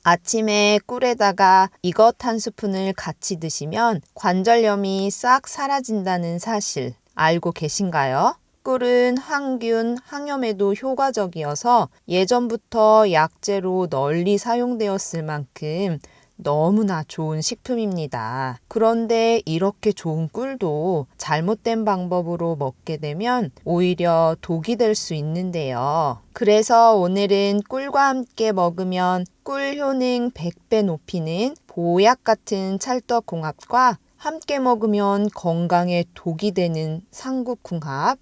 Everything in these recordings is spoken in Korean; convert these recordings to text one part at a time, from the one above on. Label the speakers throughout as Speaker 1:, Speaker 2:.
Speaker 1: 아침에 꿀에다가 이것 한 스푼을 같이 드시면 관절염이 싹 사라진다는 사실 알고 계신가요? 꿀은 항균, 항염에도 효과적이어서 예전부터 약재로 널리 사용되었을 만큼 너무나 좋은 식품입니다. 그런데 이렇게 좋은 꿀도 잘못된 방법으로 먹게 되면 오히려 독이 될 수 있는데요. 그래서 오늘은 꿀과 함께 먹으면 꿀 효능 100배 높이는 보약 같은 찰떡궁합과 함께 먹으면 건강에 독이 되는 상국궁합,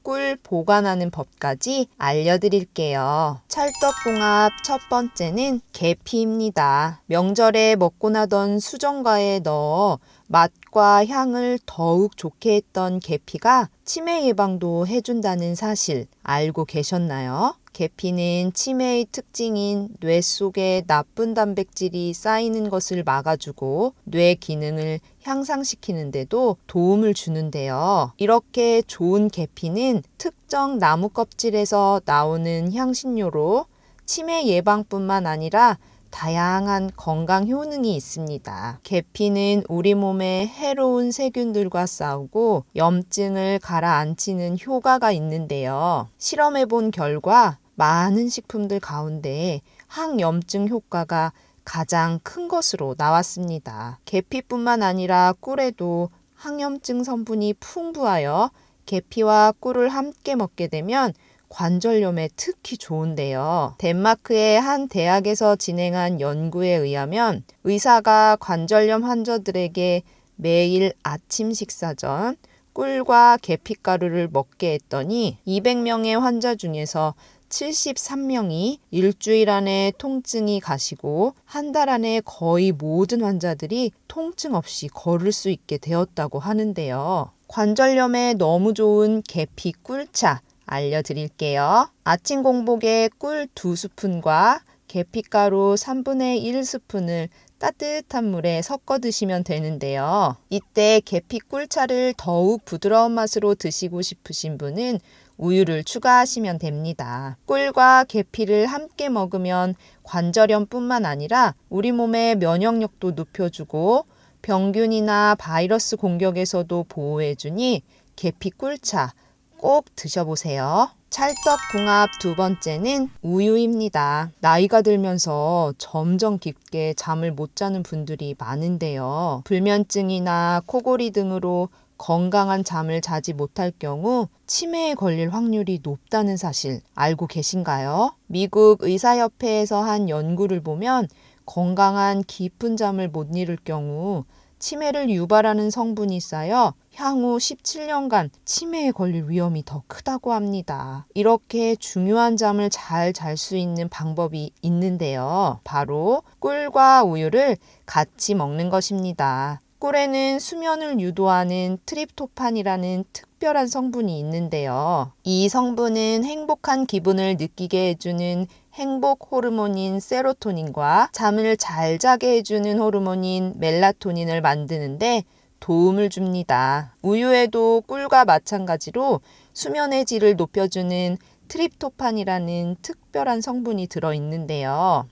Speaker 1: 꿀 보관하는 법까지 알려드릴게요. 찰떡궁합 첫 번째는 계피입니다. 명절에 먹고 나던 수정과에 넣어 맛과 향을 더욱 좋게 했던 계피가 치매 예방도 해준다는 사실 알고 계셨나요? 계피는 치매의 특징인 뇌 속에 나쁜 단백질이 쌓이는 것을 막아주고 뇌 기능을 향상시키는 데도 도움을 주는데요. 이렇게 좋은 계피는 특정 나무 껍질에서 나오는 향신료로 치매 예방뿐만 아니라 다양한 건강 효능이 있습니다. 계피는 우리 몸에 해로운 세균들과 싸우고 염증을 가라앉히는 효과가 있는데요. 실험해 본 결과 많은 식품들 가운데 항염증 효과가 가장 큰 것으로 나왔습니다. 계피뿐만 아니라 꿀에도 항염증 성분이 풍부하여 계피와 꿀을 함께 먹게 되면 관절염에 특히 좋은데요. 덴마크의 한 대학에서 진행한 연구에 의하면 의사가 관절염 환자들에게 매일 아침 식사 전 꿀과 계피가루를 먹게 했더니 200명의 환자 중에서 73명이 일주일 안에 통증이 가시고 한 달 안에 거의 모든 환자들이 통증 없이 걸을 수 있게 되었다고 하는데요. 관절염에 너무 좋은 계피 꿀차 알려드릴게요. 아침 공복에 꿀 2스푼과 계피가루 3분의 1스푼을 따뜻한 물에 섞어 드시면 되는데요. 이때 계피 꿀차를 더욱 부드러운 맛으로 드시고 싶으신 분은 우유를 추가하시면 됩니다. 꿀과 계피를 함께 먹으면 관절염뿐만 아니라 우리 몸의 면역력도 높여주고 병균이나 바이러스 공격에서도 보호해주니 계피 꿀차 꼭 드셔보세요. 찰떡궁합 두 번째는 우유입니다. 나이가 들면서 점점 깊게 잠을 못 자는 분들이 많은데요. 불면증이나 코골이 등으로 건강한 잠을 자지 못할 경우 치매에 걸릴 확률이 높다는 사실 알고 계신가요? 미국 의사협회에서 한 연구를 보면 건강한 깊은 잠을 못 이룰 경우 치매를 유발하는 성분이 쌓여 향후 17년간 치매에 걸릴 위험이 더 크다고 합니다. 이렇게 중요한 잠을 잘 잘 수 있는 방법이 있는데요. 바로 꿀과 우유를 같이 먹는 것입니다. 꿀에는 수면을 유도하는 트립토판이라는 특별한 성분이 있는데요. 이 성분은 행복한 기분을 느끼게 해주는 행복 호르몬인 세로토닌과 잠을 잘 자게 해주는 호르몬인 멜라토닌을 만드는데 도움을 줍니다. 우유에도 꿀과 마찬가지로 수면의 질을 높여주는 트립토판이라는 특별한 성분이 들어있는데요.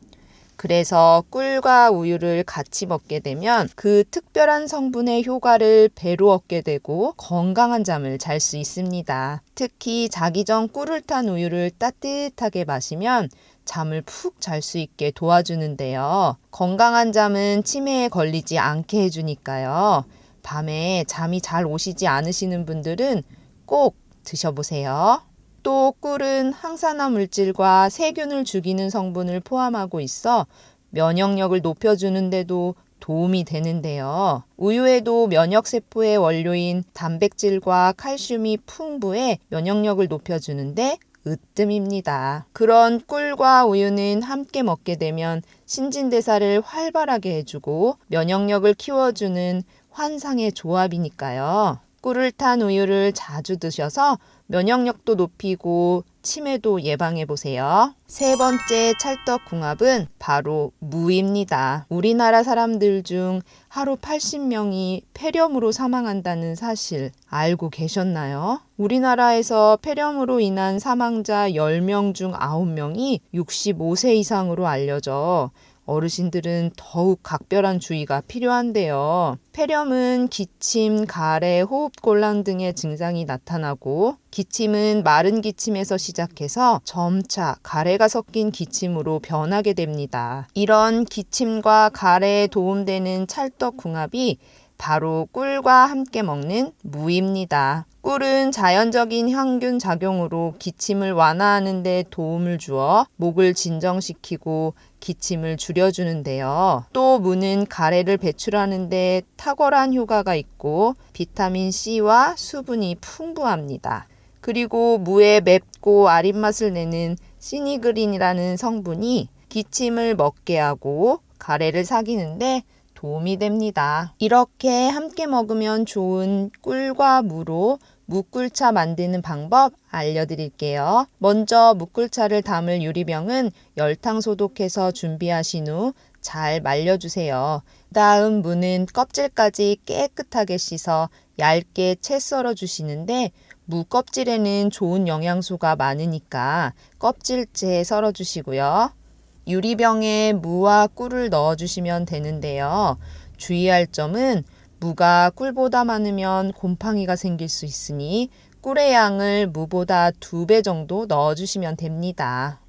Speaker 1: 그래서 꿀과 우유를 같이 먹게 되면 그 특별한 성분의 효과를 배로 얻게 되고 건강한 잠을 잘 수 있습니다. 특히 자기 전 꿀을 탄 우유를 따뜻하게 마시면 잠을 푹 잘 수 있게 도와주는데요. 건강한 잠은 치매에 걸리지 않게 해주니까요. 밤에 잠이 잘 오시지 않으시는 분들은 꼭 드셔보세요. 또 꿀은 항산화 물질과 세균을 죽이는 성분을 포함하고 있어 면역력을 높여주는데도 도움이 되는데요. 우유에도 면역세포의 원료인 단백질과 칼슘이 풍부해 면역력을 높여주는데 으뜸입니다. 그런 꿀과 우유는 함께 먹게 되면 신진대사를 활발하게 해주고 면역력을 키워주는 환상의 조합이니까요. 꿀을 탄 우유를 자주 드셔서 면역력도 높이고 치매도 예방해보세요. 세 번째 찰떡궁합은 바로 무입니다. 우리나라 사람들 중 하루 80명이 폐렴으로 사망한다는 사실 알고 계셨나요? 우리나라에서 폐렴으로 인한 사망자 10명 중 9명이 65세 이상으로 알려져 어르신들은 더욱 각별한 주의가 필요한데요. 폐렴은 기침, 가래, 호흡곤란 등의 증상이 나타나고 기침은 마른 기침에서 시작해서 점차 가래가 섞인 기침으로 변하게 됩니다. 이런 기침과 가래에 도움되는 찰떡궁합이 바로 꿀과 함께 먹는 무입니다. 꿀은 자연적인 향균 작용으로 기침을 완화하는 데 도움을 주어 목을 진정시키고 기침을 줄여주는데요. 또 무는 가래를 배출하는 데 탁월한 효과가 있고 비타민 C와 수분이 풍부합니다. 그리고 무의 맵고 아린 맛을 내는 시니그린이라는 성분이 기침을 멎게 하고 가래를 사귀는데 도움이 됩니다. 이렇게 함께 먹으면 좋은 꿀과 무로 무꿀차 만드는 방법 알려드릴게요. 먼저 무꿀차를 담을 유리병은 열탕 소독해서 준비하신 후 잘 말려주세요. 다음 무는 껍질까지 깨끗하게 씻어 얇게 채 썰어 주시는데 무 껍질에는 좋은 영양소가 많으니까 껍질째 썰어 주시고요. 유리병에 무와 꿀을 넣어주시면 되는데요. 주의할 점은 무가 꿀보다 많으면 곰팡이가 생길 수 있으니 꿀의 양을 무보다 2배 정도 넣어주시면 됩니다.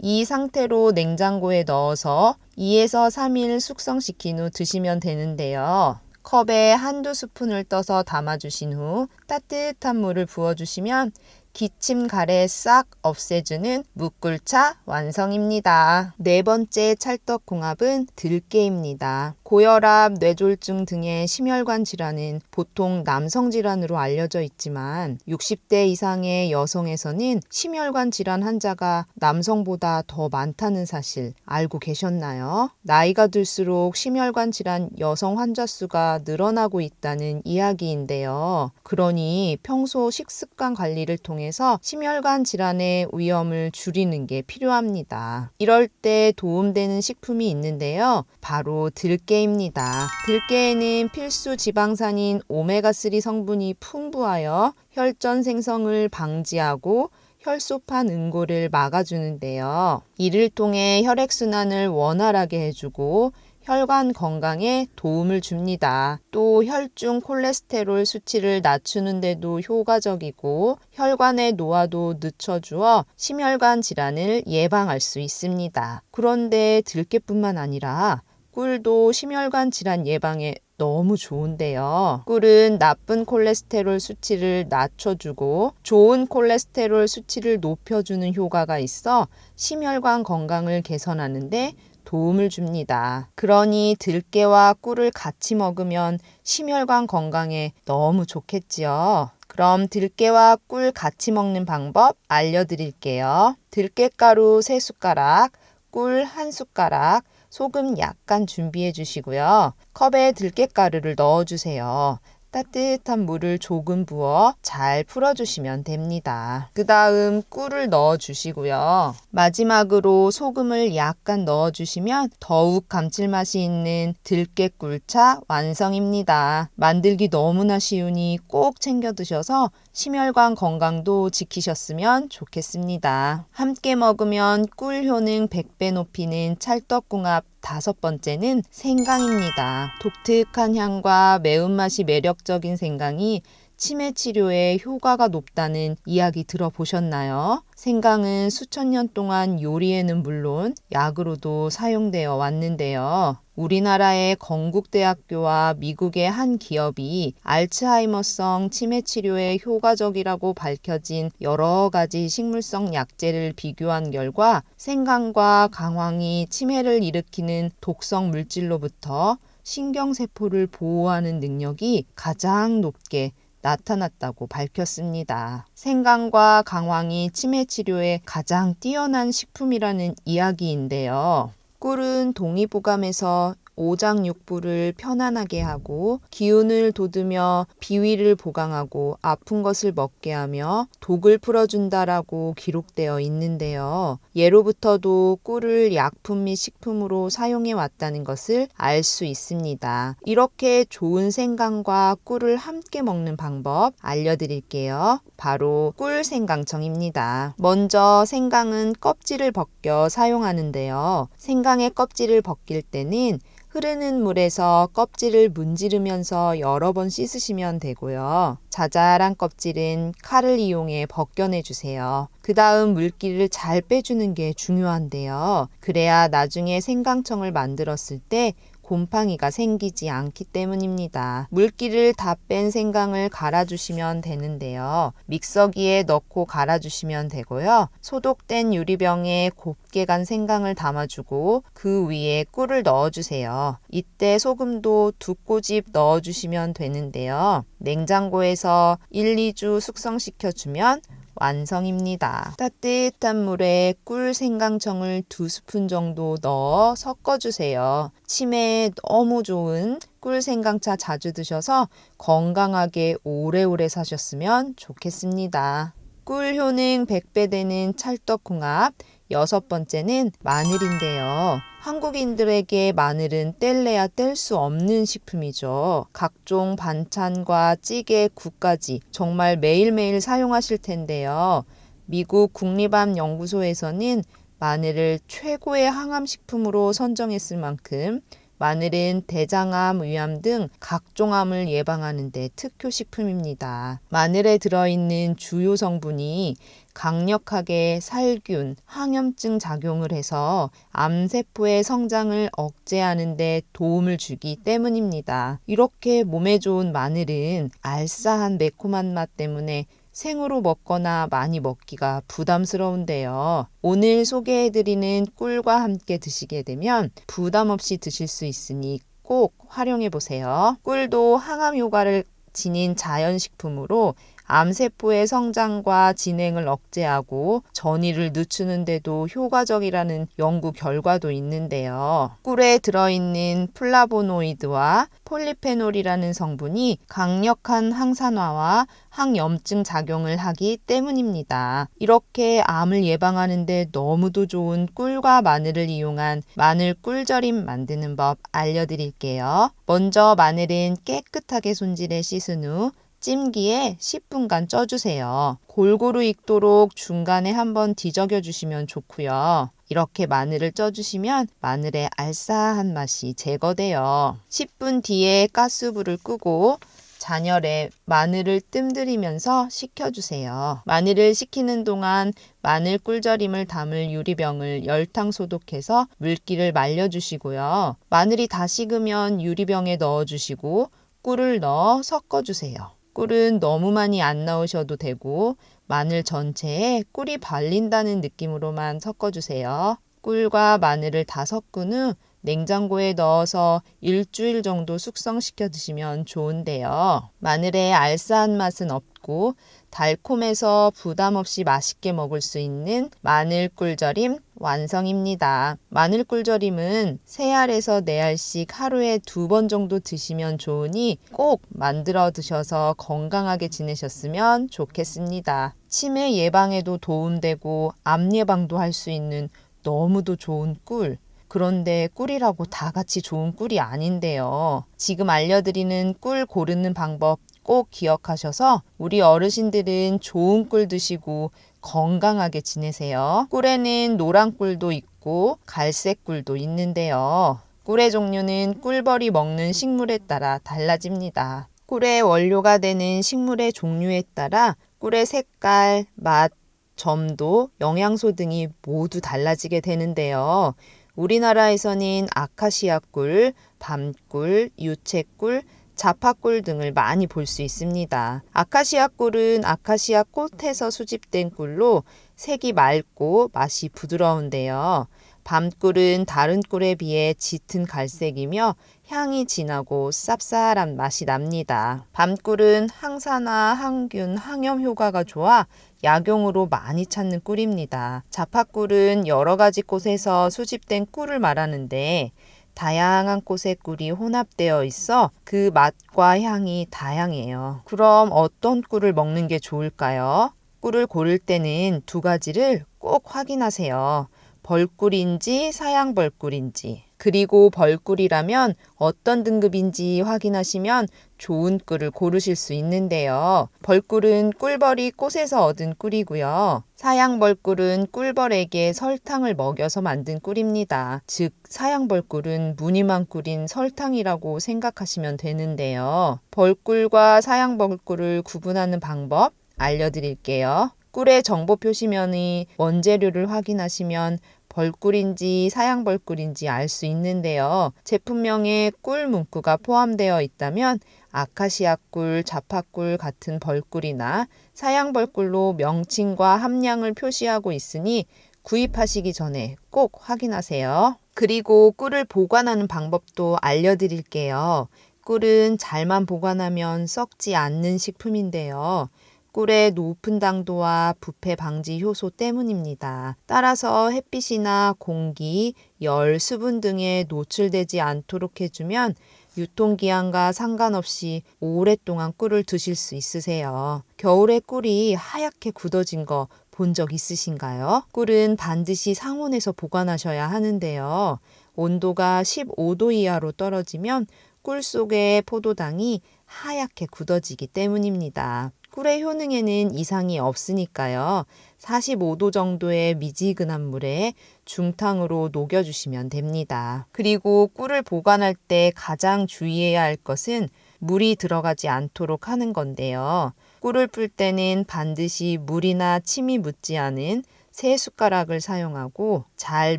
Speaker 1: 이 상태로 냉장고에 넣어서 2에서 3일 숙성시킨 후 드시면 되는데요. 컵에 1~2스푼을 떠서 담아주신 후 따뜻한 물을 부어주시면 기침 가래 싹 없애주는 무꿀차 완성입니다. 네 번째 찰떡궁합은 들깨입니다. 고혈압, 뇌졸중 등의 심혈관 질환은 보통 남성 질환으로 알려져 있지만 60대 이상의 여성에서는 심혈관 질환 환자가 남성보다 더 많다는 사실 알고 계셨나요? 나이가 들수록 심혈관 질환 여성 환자 수가 늘어나고 있다는 이야기인데요. 그러니 평소 식습관 관리를 통해서 심혈관 질환의 위험을 줄이는 게 필요합니다. 이럴 때 도움되는 식품이 있는데요. 바로 들깨입니다. 들깨에는 필수 지방산인 오메가3 성분이 풍부하여 혈전 생성을 방지하고 혈소판 응고를 막아주는데요. 이를 통해 혈액순환을 원활하게 해주고 혈관 건강에 도움을 줍니다. 또 혈중 콜레스테롤 수치를 낮추는 데도 효과적이고 혈관의 노화도 늦춰주어 심혈관 질환을 예방할 수 있습니다. 그런데 들깨뿐만 아니라 꿀도 심혈관 질환 예방에 너무 좋은데요. 꿀은 나쁜 콜레스테롤 수치를 낮춰주고 좋은 콜레스테롤 수치를 높여주는 효과가 있어 심혈관 건강을 개선하는데 도움을 줍니다. 그러니 들깨와 꿀을 같이 먹으면 심혈관 건강에 너무 좋겠지요. 그럼 들깨와 꿀 같이 먹는 방법 알려드릴게요. 들깨가루 3숟가락, 꿀 1숟가락, 소금 약간 준비해 주시고요. 컵에 들깨가루를 넣어주세요. 따뜻한 물을 조금 부어 잘 풀어주시면 됩니다. 그 다음 꿀을 넣어주시고요. 마지막으로 소금을 약간 넣어주시면 더욱 감칠맛이 있는 들깨꿀차 완성입니다. 만들기 너무나 쉬우니 꼭 챙겨 드셔서 심혈관 건강도 지키셨으면 좋겠습니다. 함께 먹으면 꿀 효능 100배 높이는 찰떡궁합 5번째는 생강입니다. 독특한 향과 매운맛이 매력적인 생강이 치매 치료에 효과가 높다는 이야기 들어보셨나요? 생강은 수천 년 동안 요리에는 물론 약으로도 사용되어 왔는데요. 우리나라의 건국대학교와 미국의 한 기업이 알츠하이머성 치매 치료에 효과적이라고 밝혀진 여러 가지 식물성 약재를 비교한 결과 생강과 강황이 치매를 일으키는 독성 물질로부터 신경세포를 보호하는 능력이 가장 높게 나타났다고 밝혔습니다. 생강과 강황이 치매 치료에 가장 뛰어난 식품이라는 이야기인데요. 꿀은 동의보감에서 오장육부를 편안하게 하고 기운을 돋우며 비위를 보강하고 아픈 것을 먹게 하며 독을 풀어준다라고 기록되어 있는데요. 예로부터도 꿀을 약품 및 식품으로 사용해 왔다는 것을 알 수 있습니다. 이렇게 좋은 생강과 꿀을 함께 먹는 방법 알려드릴게요. 바로 꿀 생강청입니다. 먼저 생강은 껍질을 벗겨 사용하는데요. 생강의 껍질을 벗길 때는 흐르는 물에서 껍질을 문지르면서 여러 번 씻으시면 되고요. 자잘한 껍질은 칼을 이용해 벗겨내 주세요. 그 다음 물기를 잘 빼주는 게 중요한데요. 그래야 나중에 생강청을 만들었을 때 곰팡이가 생기지 않기 때문입니다. 물기를 다 뺀 생강을 갈아주시면 되는데요. 믹서기에 넣고 갈아주시면 되고요. 소독된 유리병에 곱게 간 생강을 담아주고 그 위에 꿀을 넣어주세요. 이때 소금도 2꼬집 넣어주시면 되는데요. 냉장고에서 1, 2주 숙성시켜주면 완성입니다. 따뜻한 물에 꿀 생강청을 2스푼 정도 넣어 섞어주세요. 치매에 너무 좋은 꿀 생강차 자주 드셔서 건강하게 오래오래 사셨으면 좋겠습니다. 꿀 효능 100배 되는 찰떡궁합 6번째는 마늘인데요. 한국인들에게 마늘은 뗄래야 뗄 수 없는 식품이죠. 각종 반찬과 찌개, 국까지 정말 매일매일 사용하실 텐데요. 미국 국립암연구소에서는 마늘을 최고의 항암식품으로 선정했을 만큼 마늘은 대장암, 위암 등 각종 암을 예방하는 데 특효식품입니다. 마늘에 들어있는 주요 성분이 강력하게 살균, 항염증 작용을 해서 암세포의 성장을 억제하는 데 도움을 주기 때문입니다. 이렇게 몸에 좋은 마늘은 알싸한 매콤한 맛 때문에 생으로 먹거나 많이 먹기가 부담스러운데요. 오늘 소개해드리는 꿀과 함께 드시게 되면 부담 없이 드실 수 있으니 꼭 활용해보세요. 꿀도 항암 효과를 지닌 자연식품으로 암세포의 성장과 진행을 억제하고 전이를 늦추는 데도 효과적이라는 연구 결과도 있는데요. 꿀에 들어있는 플라보노이드와 폴리페놀이라는 성분이 강력한 항산화와 항염증 작용을 하기 때문입니다. 이렇게 암을 예방하는 데 너무도 좋은 꿀과 마늘을 이용한 마늘 꿀절임 만드는 법 알려드릴게요. 먼저 마늘은 깨끗하게 손질해 씻은 후 찜기에 10분간 쪄주세요. 골고루 익도록 중간에 한번 뒤적여 주시면 좋고요. 이렇게 마늘을 쪄주시면 마늘의 알싸한 맛이 제거돼요. 10분 뒤에 가스불을 끄고 잔열에 마늘을 뜸들이면서 식혀주세요. 마늘을 식히는 동안 마늘 꿀절임을 담을 유리병을 열탕 소독해서 물기를 말려주시고요. 마늘이 다 식으면 유리병에 넣어주시고 꿀을 넣어 섞어주세요. 꿀은 너무 많이 안 넣으셔도 되고 마늘 전체에 꿀이 발린다는 느낌으로만 섞어주세요. 꿀과 마늘을 다 섞은 후 냉장고에 넣어서 일주일 정도 숙성시켜 드시면 좋은데요. 마늘의 알싸한 맛은 없고 달콤해서 부담 없이 맛있게 먹을 수 있는 마늘 꿀절임 완성입니다. 마늘 꿀절임은 3알에서 4알씩 하루에 2번 정도 드시면 좋으니 꼭 만들어 드셔서 건강하게 지내셨으면 좋겠습니다. 치매 예방에도 도움되고 암 예방도 할 수 있는 너무도 좋은 꿀. 그런데 꿀이라고 다 같이 좋은 꿀이 아닌데요. 지금 알려드리는 꿀 고르는 방법 꼭 기억하셔서 우리 어르신들은 좋은 꿀 드시고 건강하게 지내세요. 꿀에는 노란 꿀도 있고 갈색 꿀도 있는데요. 꿀의 종류는 꿀벌이 먹는 식물에 따라 달라집니다. 꿀의 원료가 되는 식물의 종류에 따라 꿀의 색깔, 맛, 점도, 영양소 등이 모두 달라지게 되는데요. 우리나라에서는 아카시아 꿀, 밤꿀, 유채꿀, 자파꿀 등을 많이 볼 수 있습니다. 아카시아 꿀은 아카시아 꽃에서 수집된 꿀로 색이 맑고 맛이 부드러운데요. 밤꿀은 다른 꿀에 비해 짙은 갈색이며 향이 진하고 쌉쌀한 맛이 납니다. 밤꿀은 항산화, 항균, 항염 효과가 좋아 약용으로 많이 찾는 꿀입니다. 자파꿀은 여러 가지 꽃에서 수집된 꿀을 말하는데 다양한 꽃의 꿀이 혼합되어 있어 그 맛과 향이 다양해요. 그럼 어떤 꿀을 먹는 게 좋을까요? 꿀을 고를 때는 두 가지를 꼭 확인하세요. 벌꿀인지 사양벌꿀인지. 그리고 벌꿀이라면 어떤 등급인지 확인하시면 좋은 꿀을 고르실 수 있는데요. 벌꿀은 꿀벌이 꽃에서 얻은 꿀이고요. 사양벌꿀은 꿀벌에게 설탕을 먹여서 만든 꿀입니다. 즉 사양벌꿀은 무늬만 꿀인 설탕이라고 생각하시면 되는데요. 벌꿀과 사양벌꿀을 구분하는 방법 알려드릴게요. 꿀의 정보 표시면의 원재료를 확인하시면 벌꿀인지 사양벌꿀인지 알 수 있는데요. 제품명에 꿀 문구가 포함되어 있다면 아카시아 꿀, 자파꿀 같은 벌꿀이나 사양벌꿀로 명칭과 함량을 표시하고 있으니 구입하시기 전에 꼭 확인하세요. 그리고 꿀을 보관하는 방법도 알려드릴게요. 꿀은 잘만 보관하면 썩지 않는 식품인데요. 꿀의 높은 당도와 부패 방지 효소 때문입니다. 따라서 햇빛이나 공기, 열, 수분 등에 노출되지 않도록 해주면 유통기한과 상관없이 오랫동안 꿀을 드실 수 있으세요. 겨울에 꿀이 하얗게 굳어진 거 본 적 있으신가요? 꿀은 반드시 상온에서 보관하셔야 하는데요. 온도가 15도 이하로 떨어지면 꿀 속의 포도당이 하얗게 굳어지기 때문입니다. 꿀의 효능에는 이상이 없으니까요. 45도 정도의 미지근한 물에 중탕으로 녹여주시면 됩니다. 그리고 꿀을 보관할 때 가장 주의해야 할 것은 물이 들어가지 않도록 하는 건데요. 꿀을 풀 때는 반드시 물이나 침이 묻지 않은 새 숟가락을 사용하고 잘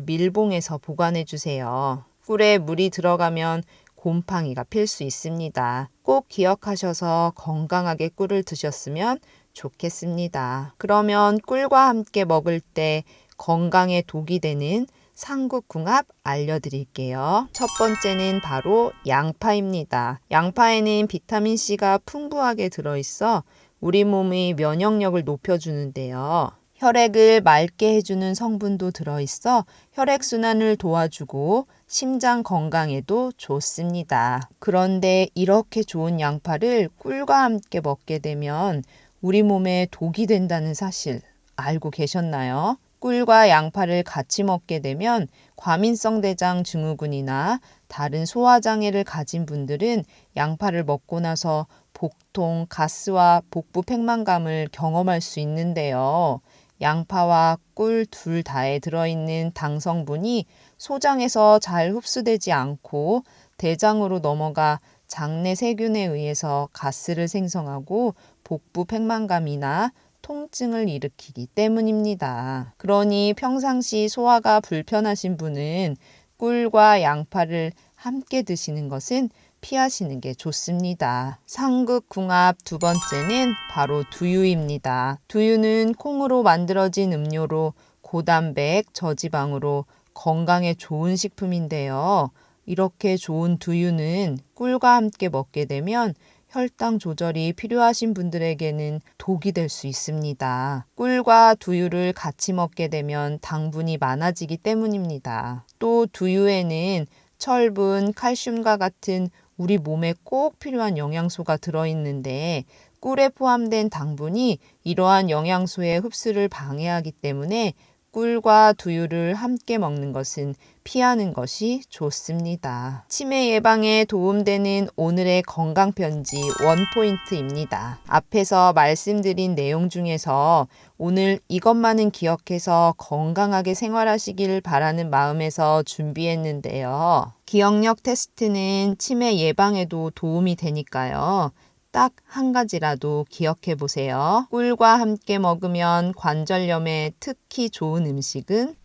Speaker 1: 밀봉해서 보관해 주세요. 꿀에 물이 들어가면 곰팡이가 필 수 있습니다. 꼭 기억하셔서 건강하게 꿀을 드셨으면 좋겠습니다. 그러면 꿀과 함께 먹을 때 건강에 독이 되는 삼국궁합 알려드릴게요. 첫 번째는 바로 양파입니다. 양파에는 비타민C가 풍부하게 들어있어 우리 몸의 면역력을 높여주는데요. 혈액을 맑게 해주는 성분도 들어있어 혈액순환을 도와주고 심장 건강에도 좋습니다. 그런데 이렇게 좋은 양파를 꿀과 함께 먹게 되면 우리 몸에 독이 된다는 사실 알고 계셨나요? 꿀과 양파를 같이 먹게 되면 과민성 대장 증후군이나 다른 소화장애를 가진 분들은 양파를 먹고 나서 복통, 가스와 복부 팽만감을 경험할 수 있는데요. 양파와 꿀 둘 다에 들어있는 당 성분이 소장에서 잘 흡수되지 않고 대장으로 넘어가 장내 세균에 의해서 가스를 생성하고 복부 팽만감이나 통증을 일으키기 때문입니다. 그러니 평상시 소화가 불편하신 분은 꿀과 양파를 함께 드시는 것은 피하시는 게 좋습니다. 삼국궁합 두 번째는 바로 두유입니다. 두유는 콩으로 만들어진 음료로 고단백, 저지방으로 건강에 좋은 식품인데요. 이렇게 좋은 두유는 꿀과 함께 먹게 되면 혈당 조절이 필요하신 분들에게는 독이 될 수 있습니다. 꿀과 두유를 같이 먹게 되면 당분이 많아지기 때문입니다. 또 두유에는 철분, 칼슘과 같은 우리 몸에 꼭 필요한 영양소가 들어있는데 꿀에 포함된 당분이 이러한 영양소의 흡수를 방해하기 때문에 꿀과 두유를 함께 먹는 것은 피하는 것이 좋습니다. 치매 예방에 도움되는 오늘의 건강편지 원포인트입니다. 앞에서 말씀드린 내용 중에서 오늘 이것만은 기억해서 건강하게 생활하시길 바라는 마음에서 준비했는데요. 기억력 테스트는 치매 예방에도 도움이 되니까요. 딱 한 가지라도 기억해 보세요. 꿀과 함께 먹으면 관절염에 특히 좋은 음식은?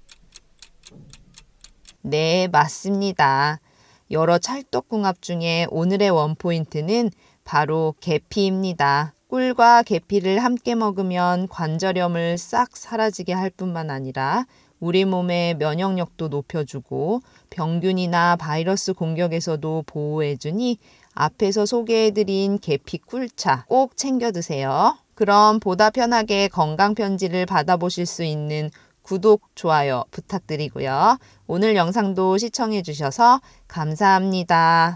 Speaker 1: 네, 맞습니다. 여러 찰떡궁합 중에 오늘의 원포인트는 바로 계피입니다. 꿀과 계피를 함께 먹으면 관절염을 싹 사라지게 할 뿐만 아니라 우리 몸의 면역력도 높여주고 병균이나 바이러스 공격에서도 보호해주니 앞에서 소개해드린 계피 꿀차 꼭 챙겨 드세요. 그럼 보다 편하게 건강편지를 받아보실 수 있는 구독, 좋아요 부탁드리고요. 오늘 영상도 시청해 주셔서 감사합니다.